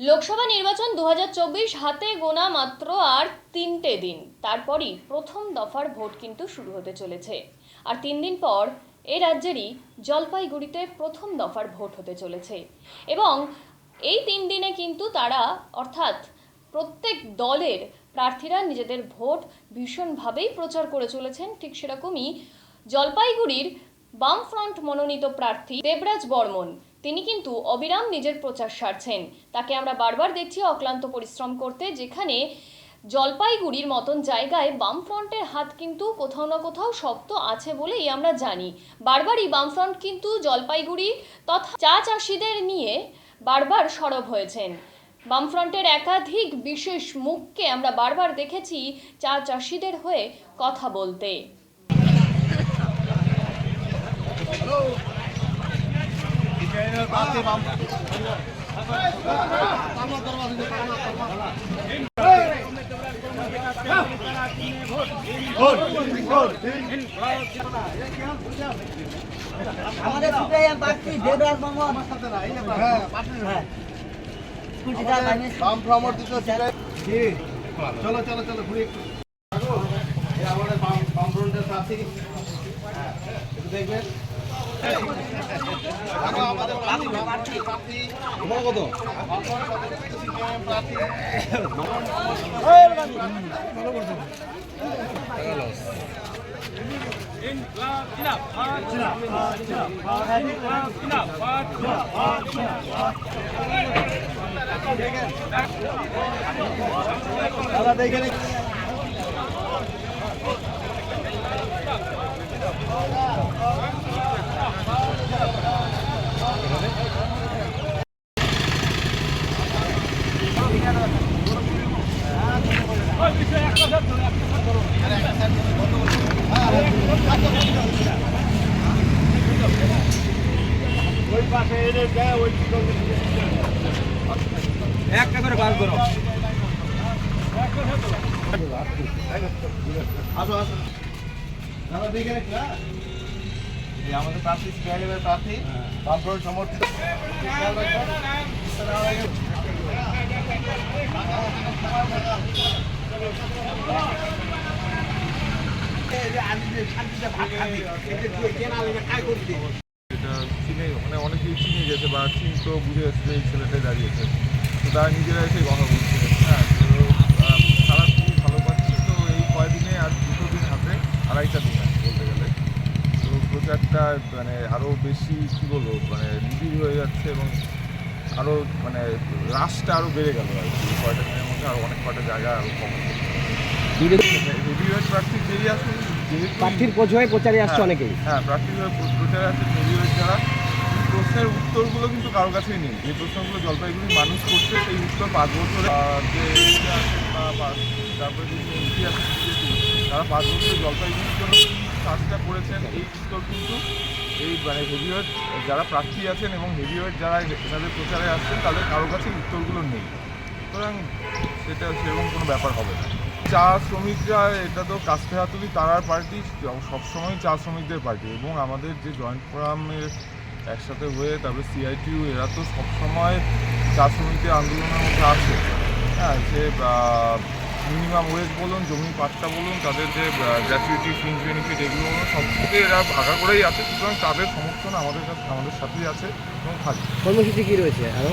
লোকসভা নির্বাচন 2024 হাতে গোনা মাত্র আর 3টে দিন, তারপরই প্রথম দফার ভোট কিন্তু শুরু হতে চলেছে। আর 3 দিন পর এই রাজ্যেরই জলপাইগুড়িতে প্রথম দফার ভোট হতে চলেছে এবং এই 3 দিনে কিন্তু তারা অর্থাৎ প্রত্যেক দলের প্রার্থীরা নিজেদের ভোট ভীষণভাবেই প্রচার করে চলেছেন। ঠিক সেরকমই জলপাইগুড়ির বামফ্রন্ট মনোনীত প্রার্থী দেবরাজ বর্মন, তিনি কিন্তু অবিরাম নিজের প্রচার সারছেন। তাকে আমরা বারবার দেখছি অক্লান্ত পরিশ্রম করতে, যেখানে জলপাইগুড়ির মতন জায়গায় বামফ্রন্টের হাত কিন্তু কোথাও না কোথাও শক্ত আছে বলেই আমরা জানি। বারবারই বামফ্রন্ট কিন্তু জলপাইগুড়ি তথা চা চাষিদের নিয়ে বারবার সরব হয়েছেন। বামফ্রন্টের একাধিক বিশেষ মুখকে আমরা বারবার দেখেছি চা চাষিদের হয়ে কথা বলতে। আমাদের সিপিআইএম প্রার্থী দেবরাজ বর্মন চলো চলো চলো ঘুরে একটু আমাদের বামফ্রন্টের প্রার্থী একটু দেখবেন আমাদের প্রার্থী কত দাদা দেখে একটা করে বার করো। আসো আসো দাদা দেখে রাখি। আমাদের প্রার্থী সিপিআইএমের প্রার্থী বামফ্রন্ট সমর্থিত। এটা চিনে মানে অনেকেই চিনে গেছে বা চিনতো বুঝে গেছে যে এই ছেলেটাই দাঁড়িয়েছে, তো তারা নিজেরা এসে কথা বলছে। হ্যাঁ, তো তারা খুবই ভালো পাচ্ছে। তো এই কয়দিনে আর 2 দিন হাতে 2.5টা দিন আছে বলতে গেলে। তো প্রচারটা মানে আরও বেশি কী বলবো মানে নিবিড় হয়ে যাচ্ছে এবং আরও মানে রাশটা আরও বেড়ে গেল আর কি। কয়টা দিনের মধ্যে আরও অনেক কয়টা জায়গা আরও কম হেভিওয়েট প্রার্থী যেই আসুন প্রার্থীর প্রচারে আসছে অনেকেই। হ্যাঁ, প্রার্থীর প্রচারে আছে হেভিওয়েট যারা। প্রশ্নের উত্তরগুলো কিন্তু কারো কাছেই নেই। যে প্রশ্নগুলো জলপাইগুড়ির মানুষ করছে সেই উত্তর 5 বছরে যে তারপরে যে এমপি আছে তারা 5 বছরে জলপাইগুড়ির জন্য কী কাজটা করেছেন এই উত্তর কিন্তু এই মানে হেভিওয়েট যারা প্রার্থী আছেন এবং হেভিওয়েট যারা এনাদের প্রচারে আসছেন তাদের কারো কাছে উত্তরগুলো নেই। সুতরাং সেটা সেরকম কোনো ব্যাপার হবে না। চা শ্রমিকরা এটা তো কাস্তে হাতুড়ি তারার পার্টি, সবসময় চা শ্রমিকদের পার্টি এবং আমাদের যে জয়েন্ট ফোরামের একসাথে হয়ে তারপরে সিআইটিইউ এরা তো সবসময় চা শ্রমিকদের আন্দোলনের মধ্যে আছে। হ্যাঁ, সে মিনিমাম ওয়েজ বলুন, জমি পাট্টা বলুন, তাদের যে গ্র্যাচুইটি ফ্রিঞ্জ বেনিফিট এগুলো বলুন, সব থেকে এরা ভাগা করেই আছে। সুতরাং তাদের সমর্থন আমাদের সাথেই আছে এবং থাকবে। কর্মসূচি কী রয়েছে?